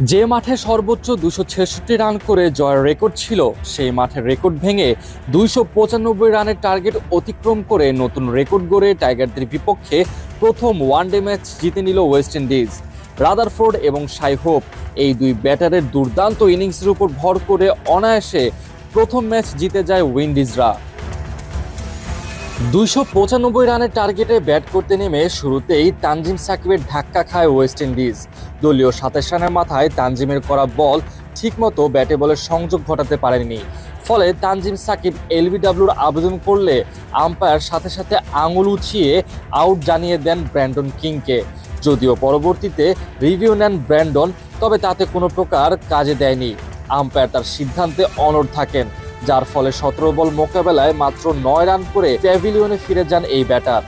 যে মাঠে সর্বোচ্চ 266 রান করে জয়ের রেকর্ড ছিল, সেই মাঠের রেকর্ড ভেঙে 295 রানের টার্গেট অতিক্রম করে নতুন রেকর্ড গড়ে টাইগারদের বিপক্ষে প্রথম ওয়ানডে ম্যাচ জিতে নিল ওয়েস্ট ইন্ডিজ। রাদারফোর্ড এবং শাই হোপ এই দুই ব্যাটারের দুর্দান্ত ইনিংসের উপর ভর করে অনায়াসে প্রথম ম্যাচ জিতে যায় উইন্ডিজরা। 295 রানের টার্গেটে ব্যাট করতে নেমে শুরুতেই তানজিম সাকিবের ধাক্কা খায় ওয়েস্ট ইন্ডিজ। দলীয় 27 রানের মাথায় তানজিমের করা বল ঠিকমতো ব্যাটে বলের সংযোগ ঘটাতে পারেনি। ফলে তানজিম সাকিব এলবিডব্লিউর আবেদন করলে আম্পায়ার সাথে সাথে আঙুল উঁচিয়ে আউট জানিয়ে দেন ব্র্যান্ডন কিংকে। যদিও পরবর্তীতে রিভিউ নেন ব্র্যান্ডন, তবে তাতে কোনো প্রকার কাজে দেয়নি। আম্পায়ার তার সিদ্ধান্তে অনড় থাকেন, যার ফলে 17 বল মোকাবেলায় মাত্র 9 রান করে প্যাভিলিয়নে ফিরে যান এই ব্যাটার।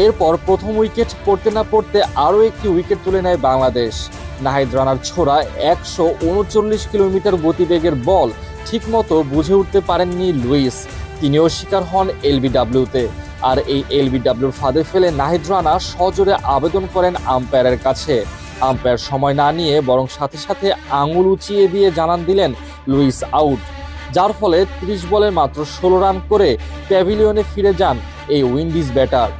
এরপর প্রথম উইকেট পড়তে না পড়তে আরও একটি উইকেট তুলে নেয় বাংলাদেশ। নাহিদ রানার ছোড়া 139 কিলোমিটার গতিবেগের বল ঠিকমতো বুঝে উঠতে পারেননি লুইস, তিনিও শিকার হন এলবিডব্লিউতে। আর এই এলবিডব্লিউর ফাঁদে ফেলে নাহিদ রানা সজোরে আবেদন করেন আম্পায়ারের কাছে। আম্পায়ার সময় না নিয়ে বরং সাথে সাথে আঙুল উঁচিয়ে দিয়ে জানান দিলেন লুইস আউট, যার ফলে 30 বলে মাত্র 16 রান করে প্যাভিলিয়নে ফিরে যান এই উইন্ডিজ ব্যাটার।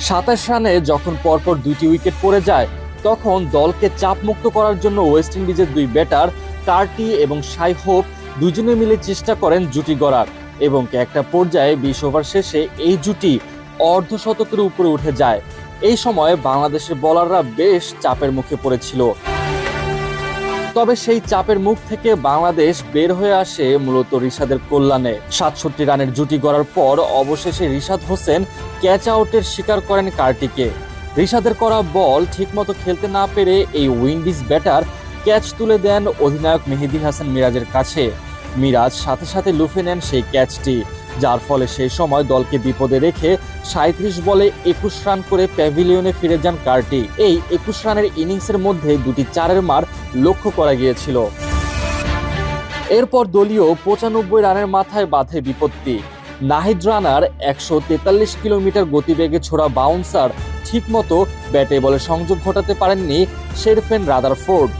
27 রানে যখন পরপর দুইটি উইকেট পড়ে যায়, তখন দলকে চাপমুক্ত করার জন্য ওয়েস্ট ইন্ডিজের দুই ব্যাটার কার্টি এবং শাই হোপ দুজনে মিলে চেষ্টা করেন জুটি গড়ার, এবং একটা পর্যায়ে 20 ওভার শেষে এই জুটি অর্ধশতকের উপরে উঠে যায়। এই সময় বাংলাদেশের বোলাররা বেশ চাপের মুখে পড়েছিল। তবে সেই চাপের মুখ থেকে বাংলাদেশ বের হয়ে আসে মূলত রিশাদের কল্যাণে। 67 রানের জুটি গড়ার পর অবশেষে রিশাদ হোসেন ক্যাচ আউটের শিকার করেন কার্টিকে। রিশাদের করা বল ঠিকমতো খেলতে না পেরে এই উইন্ডিজ ব্যাটার ক্যাচ তুলে দেন অধিনায়ক মেহেদী হাসান মিরাজের কাছে। মিরাজ সাথে সাথে লুফে নেন সেই ক্যাচটি, যার ফলে সেই সময় দলকে বিপদে রেখে 37 বলে 21 রান করে প্যাভিলিয়নে ফিরে যান কার্টি। এই 21 রানের ইনিংসের মধ্যে দুটি 4-এর মার লক্ষ্য করা গিয়েছিল। এরপর দলীয় 95 রানের মাথায় বাধে বিপত্তি। নাহিদ রানার 143 কিলোমিটার গতিবেগে ছোড়া বাউন্সার ঠিকমতো ব্যাটে বলে সংযোগ ঘটাতে পারেননি শেরফেন রাদারফোর্ড।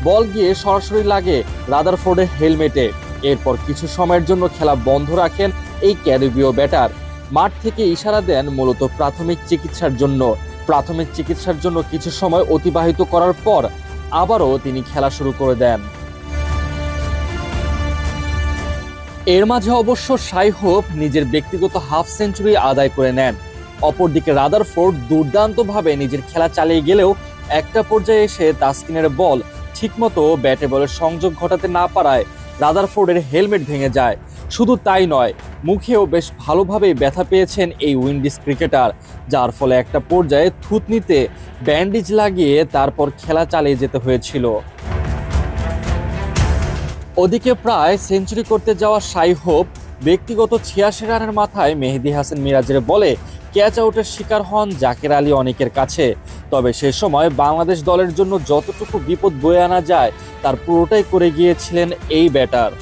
বল গিয়ে সরাসরি লাগে রাদারফোর্ডের হেলমেটে। এরপর কিছু সময়ের জন্য খেলা বন্ধ রাখেন এই ক্যারিবীয় ব্যাটার। মাঠ থেকে ইশারা দেন মূলত প্রাথমিক চিকিৎসার জন্য কিছু সময় অতিবাহিত করার পর আবারও তিনি খেলা শুরু করে দেন। এর মাঝে অবশ্য শাই হোপ নিজের ব্যক্তিগত হাফ সেঞ্চুরি আদায় করে নেন। অপরদিকে রাদারফোর্ড দুর্দান্তভাবে নিজের খেলা চালিয়ে গেলেও একটা পর্যায়ে এসে তাসকিনের বল ঠিকমতো ব্যাটে বলের সংযোগ ঘটাতে না পারায় রাদারফোর্ডের হেলমেট ভেঙে যায়। শুধু তাই নয়, মুখেও বেশ ভালোভাবেই ব্যথা পেয়েছেন এই উইন্ডিজ ক্রিকেটার, যার ফলে একটা পর্যায়ে থুতনিতে ব্যান্ডেজ লাগিয়ে তারপর খেলা চালিয়ে যেতে হয়েছিল। ওদিকে প্রায় সেঞ্চুরি করতে যাওয়া শাই হোপ ব্যক্তিগত 86 রানের মাথায় মেহেদী হাসান মিরাজের বলে ক্যাচ আউটের শিকার হন জাকের আলী অনেকের কাছে। তবে সে সময় বাংলাদেশ দলের জন্য যতটুকু বিপদ বয়ে আনা যায় তার পুরোটাই করে গিয়েছিলেন এই ব্যাটার।